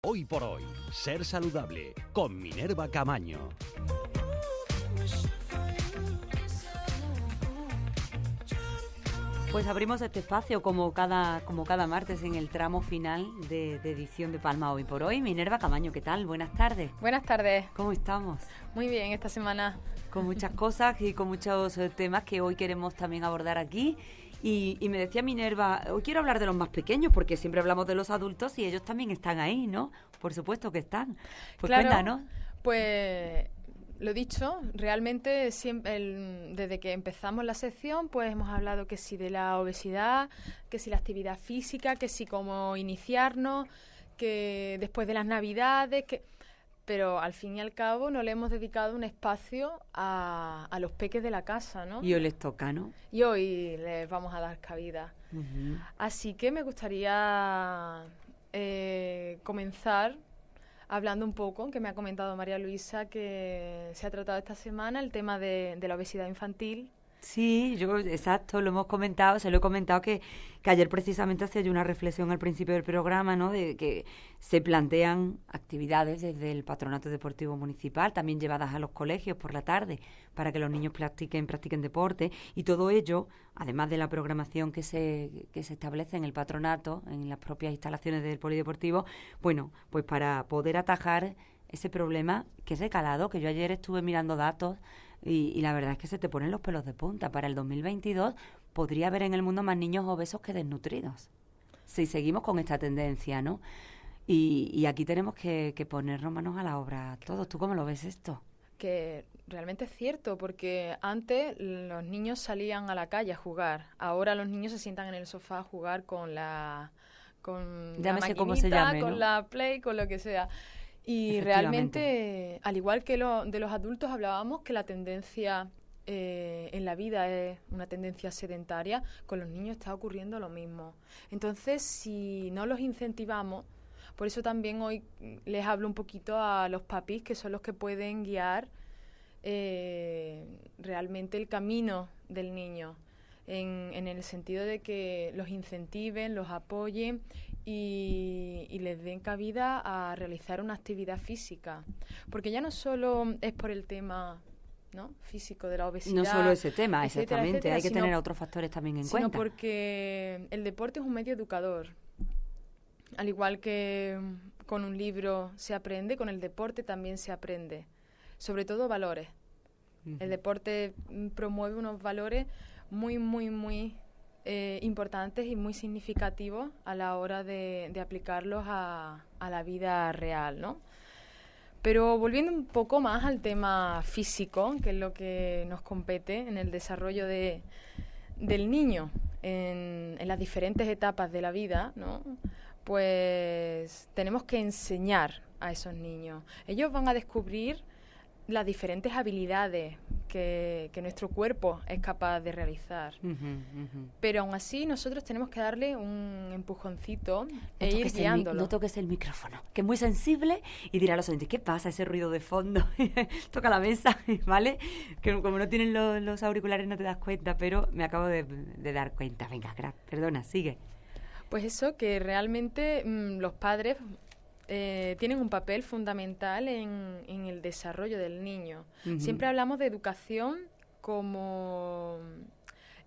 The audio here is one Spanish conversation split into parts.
Hoy por hoy, ser saludable con Minerva Camaño. Pues abrimos este espacio como cada martes en el tramo final de edición de Palma Hoy por Hoy. Minerva Camaño, ¿qué tal? Buenas tardes. Buenas tardes. ¿Cómo estamos? Muy bien, esta semana. Con muchas cosas y con muchos temas que hoy queremos también abordar aquí. Y me decía Minerva, hoy quiero hablar de los más pequeños porque siempre hablamos de los adultos y ellos también están ahí, ¿no? Por supuesto que están. Pues claro, cuéntanos. Pues lo dicho, realmente siempre, desde que empezamos la sección, pues hemos hablado que sí de la obesidad, que sí la actividad física, que sí cómo iniciarnos, que después de las Navidades, pero al fin y al cabo no le hemos dedicado un espacio a los peques de la casa, ¿no? Y hoy les toca, ¿no? Y hoy les vamos a dar cabida. Uh-huh. Así que me gustaría comenzar hablando un poco, que me ha comentado María Luisa, que se ha tratado esta semana el tema de la obesidad infantil. Sí, exacto, lo hemos comentado, se lo he comentado que ayer precisamente hacía yo una reflexión al principio del programa, ¿no? De que se plantean actividades desde el Patronato Deportivo Municipal, también llevadas a los colegios por la tarde, para que los niños practiquen deporte, y todo ello, además de la programación que se establece en el patronato, en las propias instalaciones del polideportivo, bueno, pues para poder atajar ese problema que es recalado, que yo ayer estuve mirando datos y la verdad es que se te ponen los pelos de punta. Para el 2022 podría haber en el mundo más niños obesos que desnutridos, si seguimos con esta tendencia, ¿no? Y aquí tenemos que ponernos manos a la obra todos. ¿Tú cómo lo ves esto? Que realmente es cierto, porque antes los niños salían a la calle a jugar. Ahora los niños se sientan en el sofá a jugar con la maquinita, cómo se llame, con ¿no? la Play, con lo que sea. Y realmente, al igual que de los adultos hablábamos que la tendencia en la vida es una tendencia sedentaria, con los niños está ocurriendo lo mismo. Entonces, si no los incentivamos, por eso también hoy les hablo un poquito a los papis, que son los que pueden guiar realmente el camino del niño, en el sentido de que los incentiven, los apoyen y les den cabida a realizar una actividad física. Porque ya no solo es por el tema, ¿no?, físico de la obesidad. No solo ese tema, etcétera, exactamente. etcétera, hay que tener otros factores también en cuenta. Sino porque el deporte es un medio educador. Al igual que con un libro se aprende, con el deporte también se aprende. Sobre todo valores. Uh-huh. El deporte promueve unos valores muy, muy, muy importantes y muy significativos a la hora de aplicarlos a la vida real, ¿no? Pero volviendo un poco más al tema físico, que es lo que nos compete en el desarrollo del niño en las diferentes etapas de la vida, ¿no?, pues tenemos que enseñar a esos niños. Ellos van a descubrir las diferentes habilidades que nuestro cuerpo es capaz de realizar. Uh-huh, uh-huh. Pero aún así nosotros tenemos que darle un empujoncito e ir guiándolo. No toques el micrófono, que es muy sensible, y dirá a los oyentes, ¿qué pasa ese ruido de fondo? Toca la mesa, ¿vale? Que como no tienen los auriculares no te das cuenta, pero me acabo de dar cuenta. Venga, perdona, sigue. Pues eso, que realmente los padres tienen un papel fundamental en el desarrollo del niño. Uh-huh. Siempre hablamos de educación como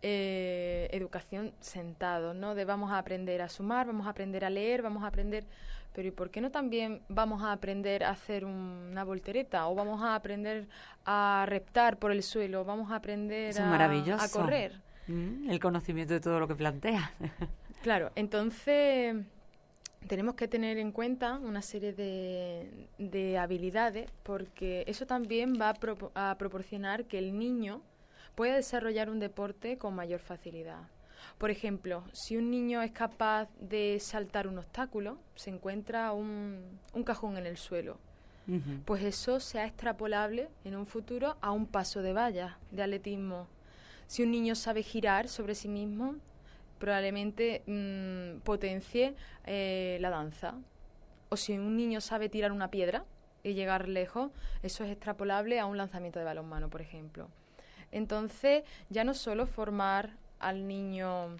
educación sentados, ¿no? De vamos a aprender a sumar, vamos a aprender a leer, vamos a aprender... Pero ¿y por qué no también vamos a aprender a hacer una voltereta? O vamos a aprender a reptar por el suelo, vamos a aprender a correr. El conocimiento de todo lo que planteas. Claro, entonces tenemos que tener en cuenta una serie de habilidades, porque eso también va a proporcionar que el niño pueda desarrollar un deporte con mayor facilidad. Por ejemplo, si un niño es capaz de saltar un obstáculo, se encuentra un cajón en el suelo, uh-huh, pues eso sea extrapolable en un futuro a un paso de valla de atletismo. Si un niño sabe girar sobre sí mismo, probablemente potencie la danza. O si un niño sabe tirar una piedra y llegar lejos, eso es extrapolable a un lanzamiento de balonmano, por ejemplo. Entonces, ya no solo formar al niño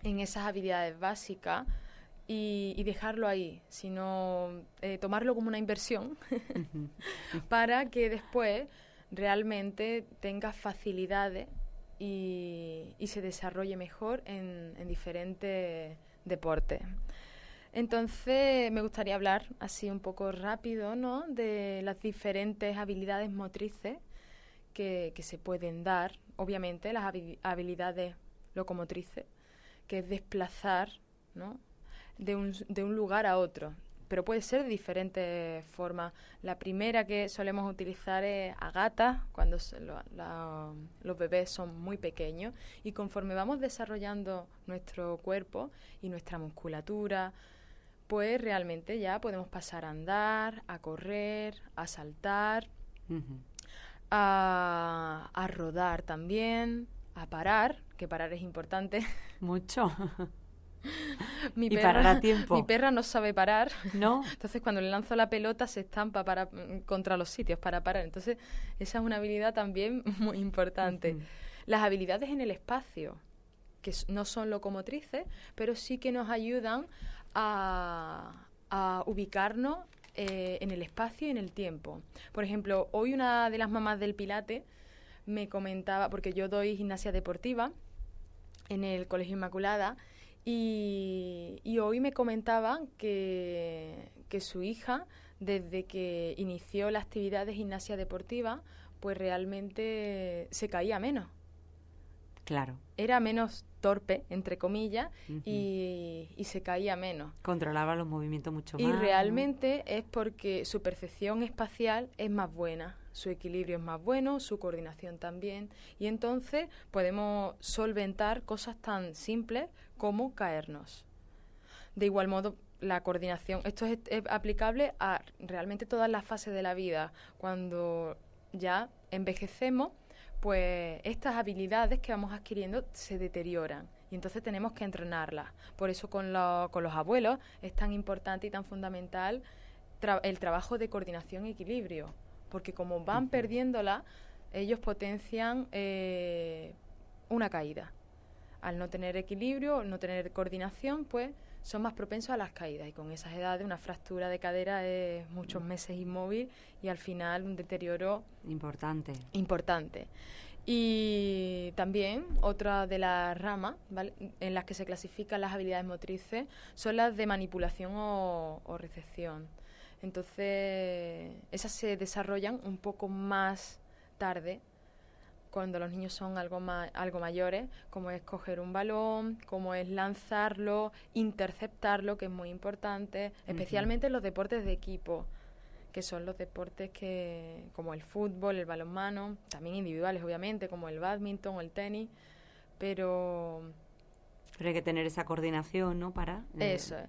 en esas habilidades básicas, y dejarlo ahí, sino tomarlo como una inversión para que después realmente tenga facilidades y se desarrolle mejor en diferentes deportes. Entonces, me gustaría hablar así un poco rápido, ¿no?, de las diferentes habilidades motrices que se pueden dar. Obviamente, las habilidades locomotrices, que es desplazar, ¿no?, de un lugar a otro. Pero puede ser de diferentes formas. La primera que solemos utilizar es a gatas, cuando los bebés son muy pequeños. Y conforme vamos desarrollando nuestro cuerpo y nuestra musculatura, pues realmente ya podemos pasar a andar, a correr, a saltar, a rodar también, a parar, que parar es importante. Mucho. Parar a tiempo. Mi perra no sabe parar. ¿No? Entonces, cuando le lanzo la pelota, se estampa contra los sitios para parar. Entonces, esa es una habilidad también muy importante. Las habilidades en el espacio, que no son locomotrices, pero sí que nos ayudan a ubicarnos en el espacio y en el tiempo. Por ejemplo, hoy una de las mamás del Pilates me comentaba, porque yo doy gimnasia deportiva en el Colegio Inmaculada, y hoy me comentaban que su hija, desde que inició la actividad de gimnasia deportiva, pues realmente se caía menos. Claro. Era menos torpe, entre comillas, y se caía menos. Controlaba los movimientos mucho más. Y realmente es porque su percepción espacial es más buena, su equilibrio es más bueno, su coordinación también, y entonces podemos solventar cosas tan simples como caernos. De igual modo, la coordinación, esto es aplicable a realmente todas las fases de la vida. Cuando ya envejecemos, pues estas habilidades que vamos adquiriendo se deterioran y entonces tenemos que entrenarlas. Por eso con los abuelos es tan importante y tan fundamental el trabajo de coordinación y equilibrio, porque como van perdiéndola, ellos potencian una caída. Al no tener equilibrio, no tener coordinación, pues son más propensos a las caídas, y con esas edades una fractura de cadera es muchos meses inmóvil y al final un deterioro importante. Y también otra de las ramas, ¿vale?, en las que se clasifican las habilidades motrices son las de manipulación o recepción. Entonces, esas se desarrollan un poco más tarde, cuando los niños son algo mayores, como es coger un balón, como es lanzarlo, interceptarlo, que es muy importante, especialmente en los deportes de equipo, que son los deportes como el fútbol, el balonmano, también individuales obviamente, como el bádminton o el tenis, pero hay que tener esa coordinación, ¿no?, para... Eso es.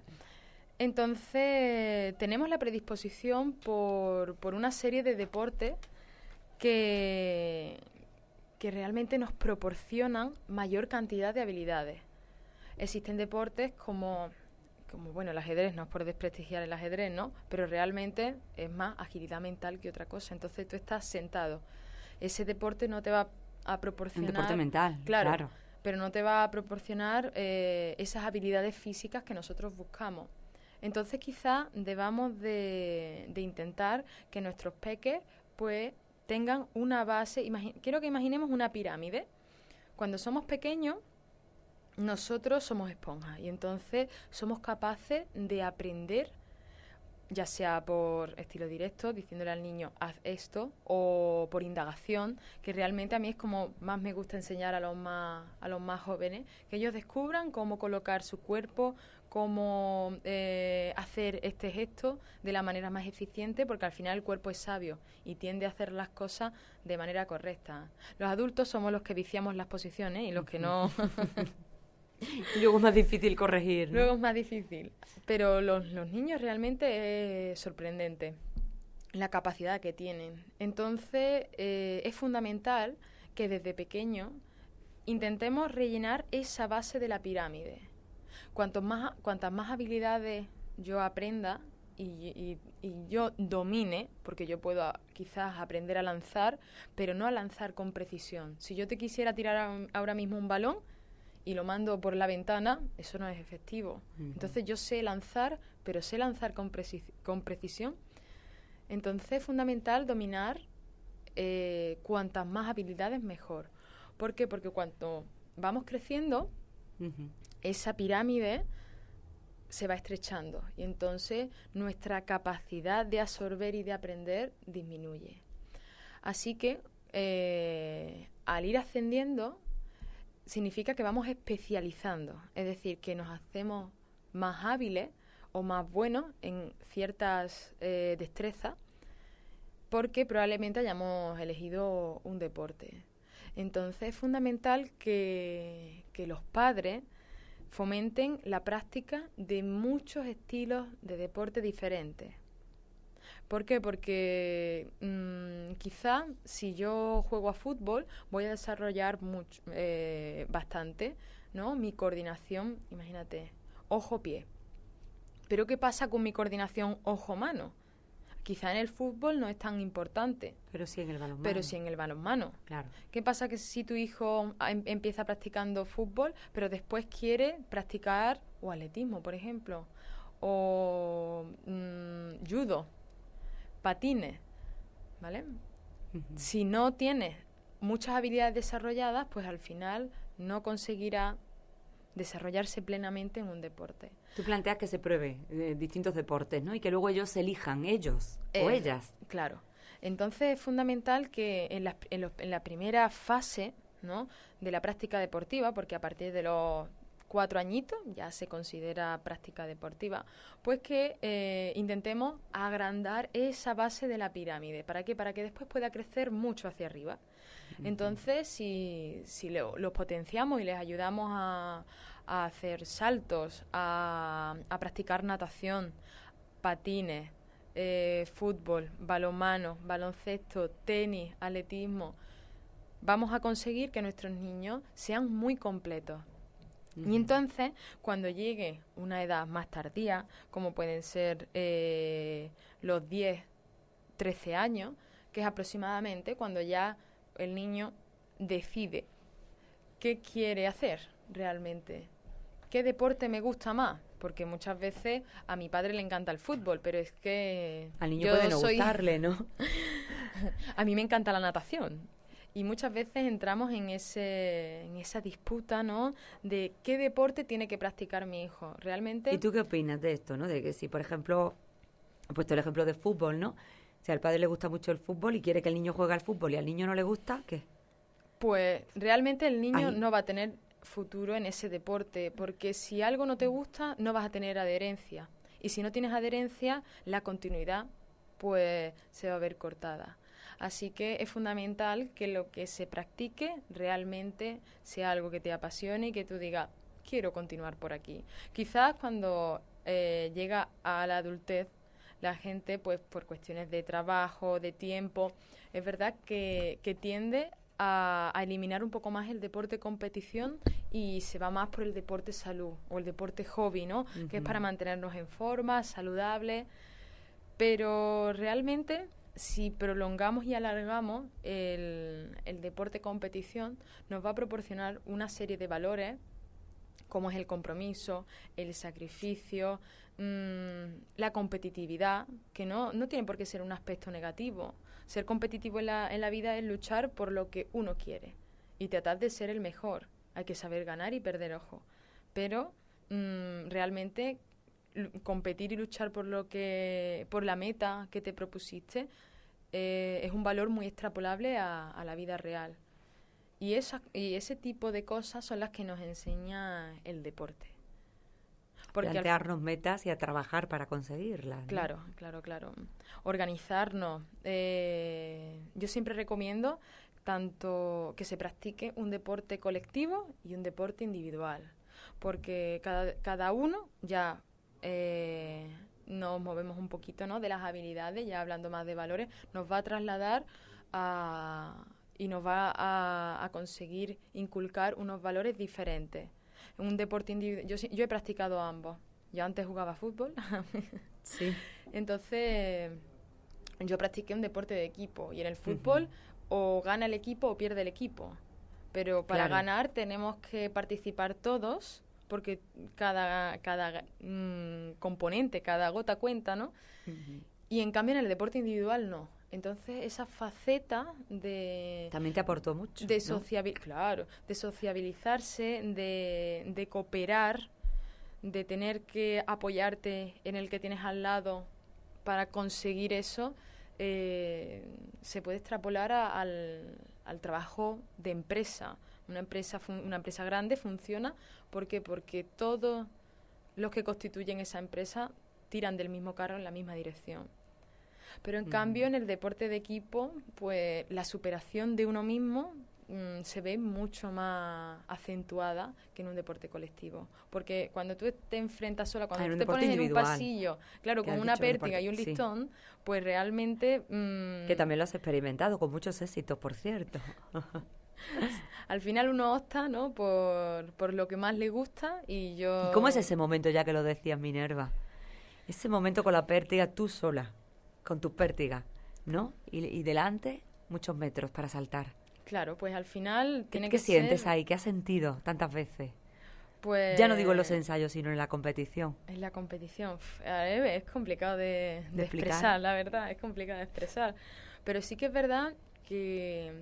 Entonces, tenemos la predisposición por una serie de deportes que realmente nos proporcionan mayor cantidad de habilidades. Existen deportes como bueno, el ajedrez, no es por desprestigiar el ajedrez, ¿no?, pero realmente es más agilidad mental que otra cosa. Entonces tú estás sentado. Ese deporte no te va a proporcionar... Un deporte mental, claro. Pero no te va a proporcionar esas habilidades físicas que nosotros buscamos. Entonces quizás debamos de intentar que nuestros peques pues tengan una base. Quiero que imaginemos una pirámide. Cuando somos pequeños, nosotros somos esponjas y entonces somos capaces de aprender, ya sea por estilo directo, diciéndole al niño haz esto, o por indagación, que realmente a mí es como más me gusta enseñar a los más jóvenes, que ellos descubran cómo colocar su cuerpo, cómo hacer este gesto de la manera más eficiente, porque al final el cuerpo es sabio y tiende a hacer las cosas de manera correcta. Los adultos somos los que viciamos las posiciones y los que no... Y luego es más difícil corregir, ¿no? Luego es más difícil. Pero los niños realmente es sorprendente la capacidad que tienen. Entonces, es fundamental que desde pequeño intentemos rellenar esa base de la pirámide. Cuantas más habilidades yo aprenda y yo domine, porque yo puedo quizás aprender a lanzar, pero no a lanzar con precisión. Si yo te quisiera tirar ahora mismo un balón y lo mando por la ventana, eso no es efectivo. Entonces yo sé lanzar, pero sé lanzar con precisión. Entonces es fundamental dominar cuantas más habilidades mejor. ¿Por qué? Porque cuando vamos creciendo, esa pirámide se va estrechando y entonces nuestra capacidad de absorber y de aprender disminuye. Así que al ir ascendiendo significa que vamos especializando, es decir, que nos hacemos más hábiles o más buenos en ciertas destrezas porque probablemente hayamos elegido un deporte. Entonces es fundamental que los padres fomenten la práctica de muchos estilos de deporte diferentes. ¿Por qué? Porque quizá si yo juego a fútbol voy a desarrollar bastante, ¿no? Mi coordinación, imagínate, ojo-pie. Pero ¿qué pasa con mi coordinación ojo-mano? Quizá en el fútbol no es tan importante. Pero sí en el balonmano. Pero sí en el balonmano. Claro. ¿Qué pasa que si tu hijo empieza practicando fútbol, pero después quiere practicar o atletismo, por ejemplo, o judo, patines, ¿vale? Si no tienes muchas habilidades desarrolladas, pues al final no conseguirá desarrollarse plenamente en un deporte. Tú planteas que se pruebe distintos deportes, ¿no? Y que luego ellos elijan, ellos o ellas. Claro. Entonces es fundamental que en la primera fase, ¿no?, de la práctica deportiva, porque a partir de los 4 añitos ya se considera práctica deportiva, pues que intentemos agrandar esa base de la pirámide. ¿Para qué? Para que después pueda crecer mucho hacia arriba. Entonces, si los potenciamos y les ayudamos a hacer saltos, a practicar natación, patines, fútbol, balonmano, baloncesto, tenis, atletismo, vamos a conseguir que nuestros niños sean muy completos. Y entonces, cuando llegue una edad más tardía, como pueden ser los 10, 13 años, que es aproximadamente cuando ya el niño decide qué quiere hacer realmente, qué deporte me gusta más, porque muchas veces a mi padre le encanta el fútbol, pero es que al niño puede no gustarle, ¿no? A mí me encanta la natación. Y muchas veces entramos en esa disputa, ¿no?, de qué deporte tiene que practicar mi hijo. Realmente. ¿Y tú qué opinas de esto, no? De que si, por ejemplo, he puesto el ejemplo de fútbol, ¿no? Si al padre le gusta mucho el fútbol y quiere que el niño juegue al fútbol y al niño no le gusta, ¿qué? Pues realmente el niño no va a tener futuro en ese deporte, porque si algo no te gusta, no vas a tener adherencia. Y si no tienes adherencia, la continuidad, pues, se va a ver cortada. Así que es fundamental que lo que se practique realmente sea algo que te apasione y que tú digas, quiero continuar por aquí. Quizás cuando llega a la adultez, la gente, pues por cuestiones de trabajo, de tiempo, es verdad que tiende a eliminar un poco más el deporte competición y se va más por el deporte salud o el deporte hobby, ¿no? Que es para mantenernos en forma, saludables. Pero realmente, si prolongamos y alargamos el deporte competición, nos va a proporcionar una serie de valores, como es el compromiso, el sacrificio, la competitividad, que no tiene por qué ser un aspecto negativo. Ser competitivo en la vida es luchar por lo que uno quiere y tratar de ser el mejor. Hay que saber ganar y perder, ojo. Pero realmente competir y luchar por la meta que te propusiste es un valor muy extrapolable a la vida real. Y ese tipo de cosas son las que nos enseña el deporte. Porque plantearnos metas y a trabajar para conseguirlas, ¿no? Claro. Organizarnos. Yo siempre recomiendo tanto que se practique un deporte colectivo y un deporte individual. Porque cada uno ya nos movemos un poquito, ¿no?, de las habilidades, ya hablando más de valores, nos va a trasladar y nos va a conseguir inculcar unos valores diferentes. Un deporte individual. Yo he practicado ambos. Yo antes jugaba fútbol. Sí. Entonces, yo practiqué un deporte de equipo. Y en el fútbol, o gana el equipo o pierde el equipo. pero para Claro. ganar tenemos que participar todos, porque cada componente, cada gota cuenta, ¿no? Y en cambio en el deporte individual no. Entonces esa faceta de... También te aportó mucho, de ¿no? claro, de sociabilizarse, de cooperar, de tener que apoyarte en el que tienes al lado para conseguir eso, se puede extrapolar al trabajo de empresa. Una empresa grande funciona porque todos los que constituyen esa empresa tiran del mismo carro en la misma dirección. Pero en cambio en el deporte de equipo, pues la superación de uno mismo se ve mucho más acentuada que en un deporte colectivo. Porque cuando tú te enfrentas sola, cuando tú te pones en un pasillo, claro, con una pértiga y un listón, pues realmente... que también lo has experimentado, con muchos éxitos, por cierto. Al final uno opta, ¿no?, por lo que más le gusta y yo... ¿Y cómo es ese momento, ya que lo decías, Minerva? Ese momento con la pértiga, tú sola, con tus pértigas, ¿no? Y delante, muchos metros para saltar. Claro, pues al final tiene ¿Qué que sientes ser, ahí? ¿Qué has sentido tantas veces? pues... Ya no digo en los ensayos, sino en la competición. En la competición, es complicado de explicar. expresar, la verdad, es complicado de expresar. Pero sí que es verdad que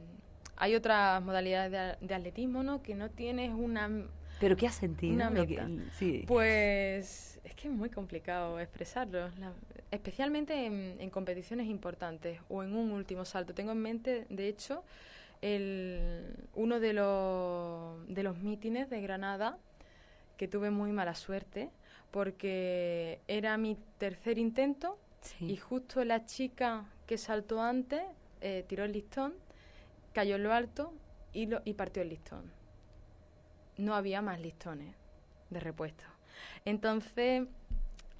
hay otras modalidades de atletismo, ¿no?, que no tienes una... ¿Pero qué has sentido? Una meta. Sí. Pues es que es muy complicado expresarlo, especialmente en competiciones importantes o en un último salto. Tengo en mente, de hecho, uno de los mítines de Granada, que tuve muy mala suerte, porque era mi tercer intento y justo la chica que saltó antes tiró el listón, cayó en lo alto y partió el listón. No había más listones de repuesto. Entonces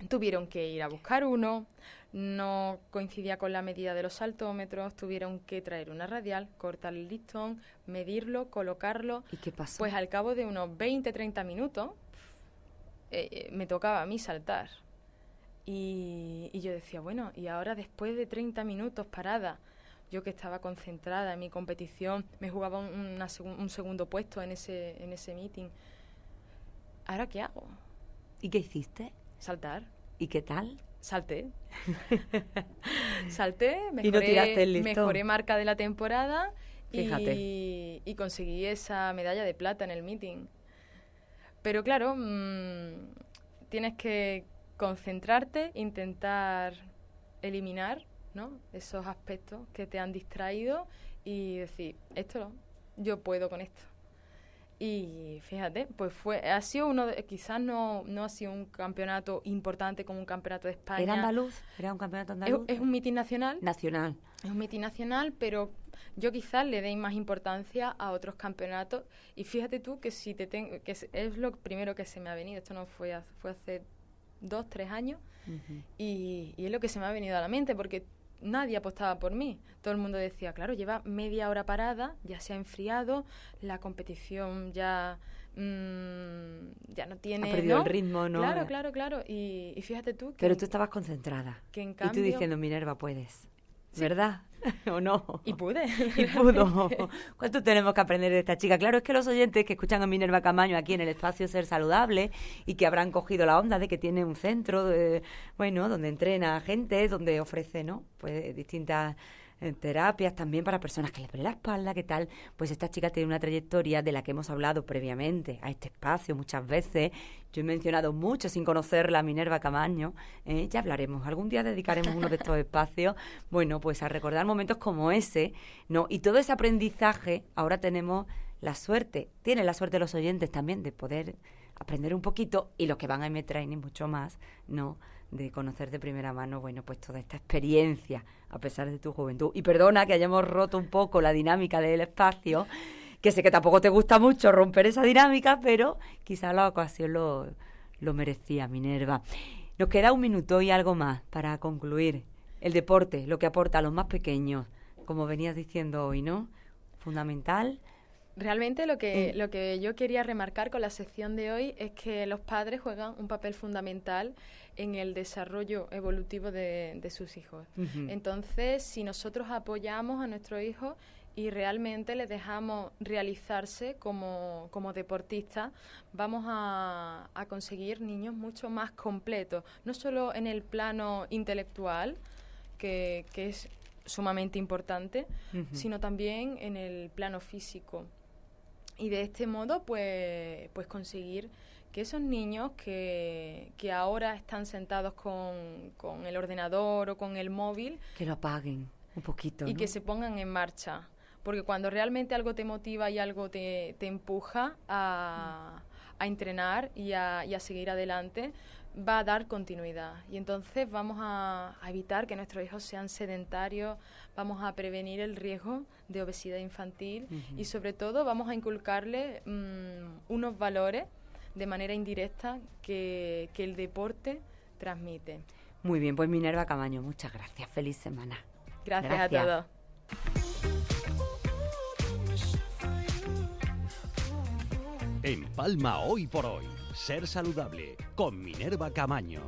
tuvieron que ir a buscar uno, no coincidía con la medida de los saltómetros, tuvieron que traer una radial, cortar el listón, medirlo, colocarlo. ¿Y qué pasó? Pues al cabo de unos 20-30 minutos me tocaba a mí saltar. Y yo decía, bueno, y ahora después de 30 minutos parada, yo que estaba concentrada en mi competición, me jugaba un segundo puesto en ese meeting. ¿Ahora qué hago? ¿Y qué hiciste? Saltar. ¿Y qué tal? Salté. Salté, Y no tiraste el listón. mejoré marca de la temporada Fíjate. y conseguí esa medalla de plata en el meeting. Pero claro, tienes que concentrarte, intentar eliminar, ¿no?, esos aspectos que te han distraído y decir, yo puedo con esto. Y fíjate, pues ha sido quizás no ha sido un campeonato importante como un campeonato de España. ¿Era andaluz? ¿Era un campeonato andaluz? Es un mitin nacional. Nacional. Es un mitin nacional, pero yo quizás le dé más importancia a otros campeonatos. Y fíjate tú que es lo primero que se me ha venido. Esto no fue hace 2-3 años. Uh-huh. Y es lo que se me ha venido a la mente, porque nadie apostaba por mí. Todo el mundo decía, claro, lleva media hora parada, ya se ha enfriado, la competición ya no tiene... Ha perdido ¿no? el ritmo, ¿no? Claro. Y fíjate tú que... Pero tú estabas concentrada. Que en Y cambio... tú diciendo, Minerva, puedes. Sí. ¿Verdad? ¿O no? Y pude. Y pudo. ¿Cuánto tenemos que aprender de esta chica? Claro, es que los oyentes que escuchan a Minerva Camaño aquí en el espacio Ser Saludable y que habrán cogido la onda de que tiene un centro, donde entrena gente, donde ofrece, ¿no?, pues distintas terapias también para personas que les duele la espalda, ¿qué tal? Pues esta chica tiene una trayectoria de la que hemos hablado previamente a este espacio muchas veces. Yo he mencionado mucho sin conocerla, Minerva Camaño. Ya hablaremos, algún día dedicaremos uno de estos espacios, bueno, pues a recordar momentos como ese, ¿no? Y todo ese aprendizaje, ahora tenemos tienen la suerte los oyentes también de poder aprender un poquito, y los que van a M-Training mucho más, ¿no?, de conocer de primera mano, bueno, pues toda esta experiencia, a pesar de tu juventud. Y perdona que hayamos roto un poco la dinámica del espacio, que sé que tampoco te gusta mucho romper esa dinámica, pero quizá la ocasión lo merecía, Minerva. Nos queda 1 minuto y algo más para concluir. El deporte, lo que aporta a los más pequeños, como venías diciendo hoy, ¿no? Fundamental. Realmente lo que yo quería remarcar con la sección de hoy es que los padres juegan un papel fundamental en el desarrollo evolutivo de sus hijos. Uh-huh. Entonces, si nosotros apoyamos a nuestros hijos y realmente les dejamos realizarse como deportistas, vamos a conseguir niños mucho más completos, no solo en el plano intelectual, que es sumamente importante, sino también en el plano físico. Y de este modo, pues conseguir que esos niños que ahora están sentados con el ordenador o con el móvil, que lo apaguen un poquito, y ¿no? que se pongan en marcha. Porque cuando realmente algo te motiva y algo te empuja a entrenar y a seguir adelante, va a dar continuidad. Y entonces vamos a evitar que nuestros hijos sean sedentarios, vamos a prevenir el riesgo de obesidad infantil y sobre todo vamos a inculcarle unos valores de manera indirecta que el deporte transmite. Muy bien, pues Minerva Camaño, muchas gracias. Feliz semana. Gracias a todos. En Palma hoy por hoy, ser saludable con Minerva Camaño.